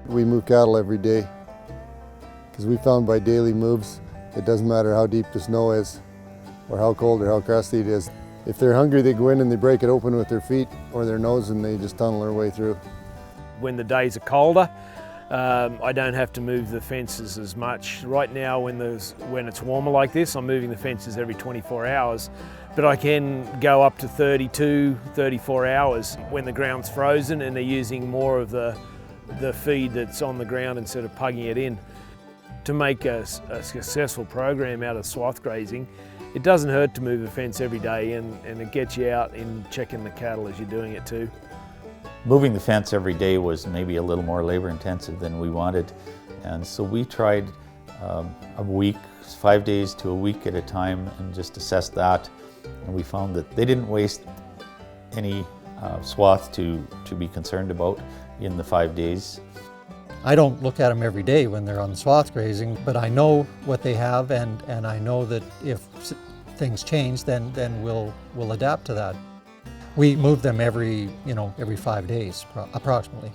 We move cattle every day because we found by daily moves, it doesn't matter how deep the snow is or how cold or how crusty it is. If they're hungry, they go in and they break it open with their feet or their nose and they just tunnel their way through. When the days are colder, I don't have to move the fences as much. Right now when it's warmer like this, I'm moving the fences every 24 hours, but I can go up to 32, 34 hours when the ground's frozen and they're using more of the feed that's on the ground instead of pugging it in. To make a successful program out of swath grazing, it doesn't hurt to move a fence every day and it gets you out and checking the cattle as you're doing it too. Moving the fence every day was maybe a little more labor intensive than we wanted, and so we tried a week, 5 days to a week at a time, and just assessed that, and we found that they didn't waste any swath to be concerned about in the 5 days. I don't look at them every day when they're on swath grazing, but I know what they have, and I know that if things change, then we'll adapt to that. We move them every 5 days, approximately.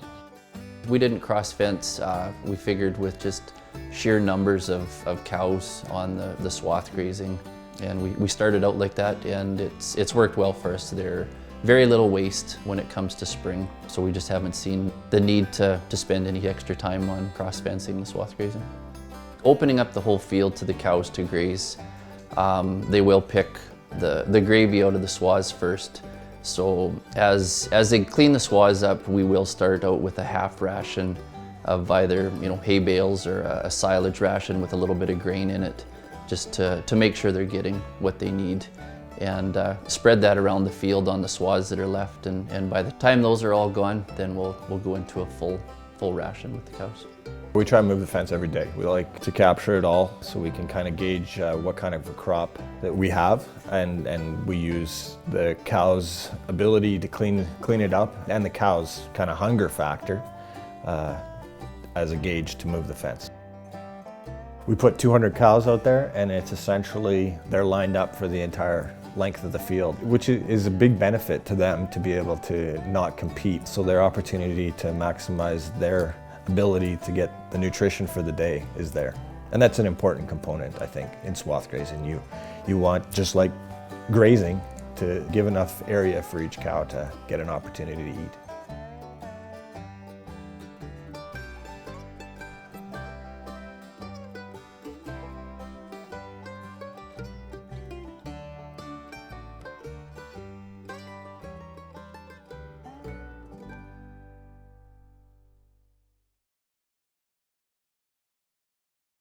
We didn't cross fence. We figured with just sheer numbers of cows on the swath grazing, and we started out like that, and it's worked well for us. There's very little waste when it comes to spring, so we just haven't seen the need to spend any extra time on cross fencing the swath grazing. Opening up the whole field to the cows to graze, they will pick the gravy out of the swaths first. So as they clean the swaths up, we will start out with a half ration of either hay bales or a silage ration with a little bit of grain in it, just to make sure they're getting what they need, and spread that around the field on the swaths that are left. And by the time those are all gone, then we'll go into a full ration with the cows. We try and move the fence every day. We like to capture it all so we can kind of gauge what kind of a crop that we have, and we use the cow's ability to clean it up and the cow's kind of hunger factor as a gauge to move the fence. We put 200 cows out there, and it's essentially they're lined up for the entire length of the field, which is a big benefit to them to be able to not compete. So their opportunity to maximize their ability to get the nutrition for the day is there. And that's an important component, I think, in swath grazing. You want, just like grazing, to give enough area for each cow to get an opportunity to eat.